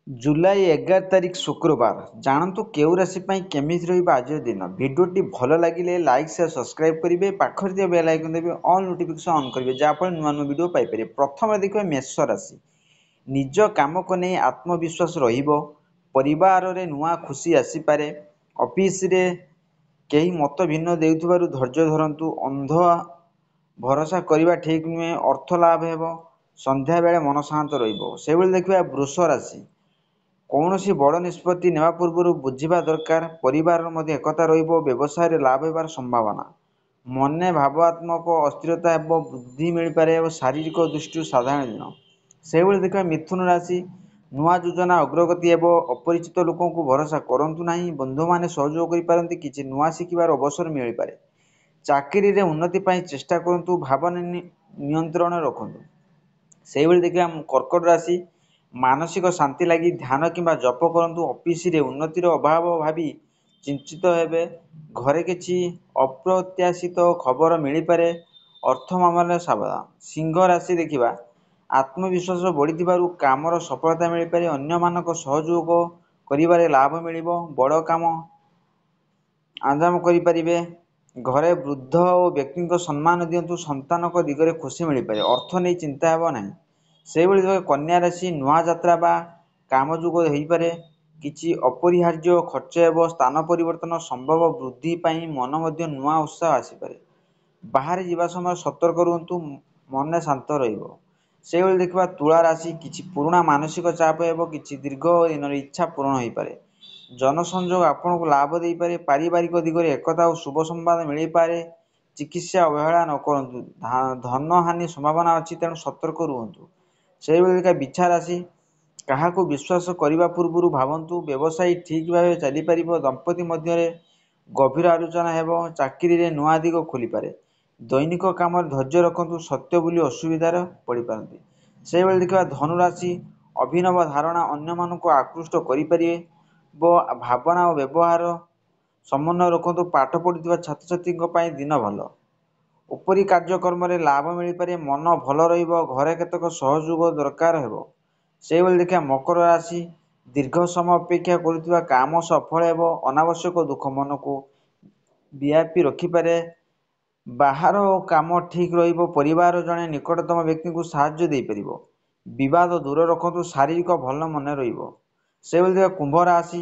जुलाई 11 तारिख शुक्रवार जानतु केउ राशि केमिति रहिबा आज दिन भिडियोटी भल लगे लाइक शेयर सब्सक्राइब करेंगे पाखर बेल आइकन देवे ऑल नोटिफिकेशन ऑन करेंगे जहाँफल नुआ नुआ वीडियो पाइपर। प्रथम देखिए मेष राशि निज काम को नहीं आत्मविश्वास रहिबो परिवार रे नुआ खुशी आसीपारे ऑफिस रे कई मत भिन्न देउथिबारु धैर्य धरंतु अंध भरोसा करने ठीक नुहे अर्थ लाभ हेबो संध्या बेले मन शांत रहिबो। से बेले देखिबा वृष राशि कौन सी बड़ निष्पत्ति नेवा पूर्व बुझा दरकार परिवार मध्य एकता रहिबो व्यवसाय लाभ होबार संभावना मने भावात्मक अस्थिरता एवं बुद्धि मिल पारे और शारीरिक दृष्टि साधारण दिन। से देखा मिथुन राशि नुआ योजना अग्रगति एवं अपरिचित लोकों को भरोसा करंतु नहीं बंधु माने सहयोग करि किछि नुआ शिखिबार अवसर मिल पारे चाकरी रे उन्नति पाई चेष्टा करंतु भावना नियंत्रण रखंतु। से देखा कर्कट राशि मानसिक शांति लगी ध्यान किंबा जप करंतु ऑफिस रे उन्नतिर अभाव भावी चिंतित हेबे घरे किछि अप्रत्याशित खबर मिल पारे अर्थ मामले सावधान। सिंह राशि देखिबा आत्मविश्वास बढ़ी कामर सफलता मिल पारे अन्य मानक सहयोग करिबारे लाभ मिलिबो बड़ काम आंजाम करिपारिबे घरे वृद्ध और व्यक्ति को सम्मान दिंतु संतान दिगरे खुशी मिल पारे अर्थ नहीं चिंता हेबो नहीं। से कन्या राशि नुआ यात्रा बा काम जोग हो पारे किछि अपरिहार्य खर्च एवं स्थान परिवर्तन संभव वृद्धि पाई मन मध्य नुआ उत्साह आसीपारे बाहर जावा समय सतर्क रुहतु मन शांत रहिबो। से देखा तुला राशि किछि पुराना मानसिक चाप एवं किछि दीर्घ दिन इच्छा पूर्ण हो पारे जनसंयोग आपन को लाभ दे पारे पारिवारिक दिगरे एकता और शुभ संवाद मिल पारे चिकित्सा अवहेला न करंतु धन हानि संभावना अच्छी तेणु सतर्क रुहतु। से देखा बिछा राशि क्या विश्वास करने पूर्व भावतु व्यवसाय ठीक भाव चली पार दंपति मध्य गभीर आलोचना हेबो चाकरी रे नुआ दिग खोली पारे दैनिक काम धैर्य रखंतु सत्य बोली असुविधार पड़ पारती। से देखा धनुराशि अभिनव धारणा अन्य मानक आकृष्ट करें भावना और व्यवहार समन्वय रखंतु पाठ पढ़ुवा छात्र छात्री दिन भल उपरी कार्यक्रम लाभ मिल पारे मन भल घरे केतक सहयोग दरकार हेबो। से देखा मकर राशि दीर्घ समय अपेक्षा करुवा काम सफल एवं अनावश्यक दुख मन को व्यापी रखिपारे बाहर काम ठीक परिवार जड़े निकटतम व्यक्ति को साहाय्य दे पारिबो विवाद दूर रखंतु शारीरिक भल मन रहिबो। से देखा कुंभ राशि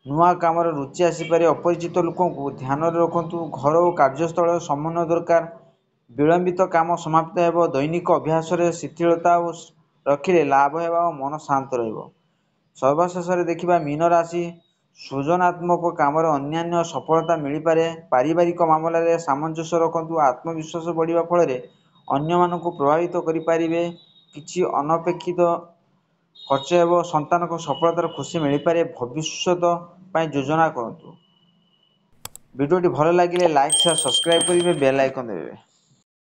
नुआ काम रुचि आसीपारे अपरिचित लोकों को ध्यान रखंतु घर और कार्यस्थल समन्वय दरकार विलंबित काम समाप्त हेबो दैनिक अभ्यास शिथिलता रखिले लाभ हेबा मन शांत रहिबो। सर्वशेष देखिबा मीन राशि सृजनात्मक काम अन्यान्य सफलता मिल पारे पारिवारिक मामलें सामंजस्य रखंतु आत्मविश्वास बढ़िया फल अन्य मानक प्रभावित करें किछि अनपेक्षित खर्च एवं संतान को सफलतार खुशी मिल पारे भविष्यत योजना करंतु। वीडियोटी भल लगे लाइक शेयर सब्सक्राइब करेंगे बेल आइकन देवे।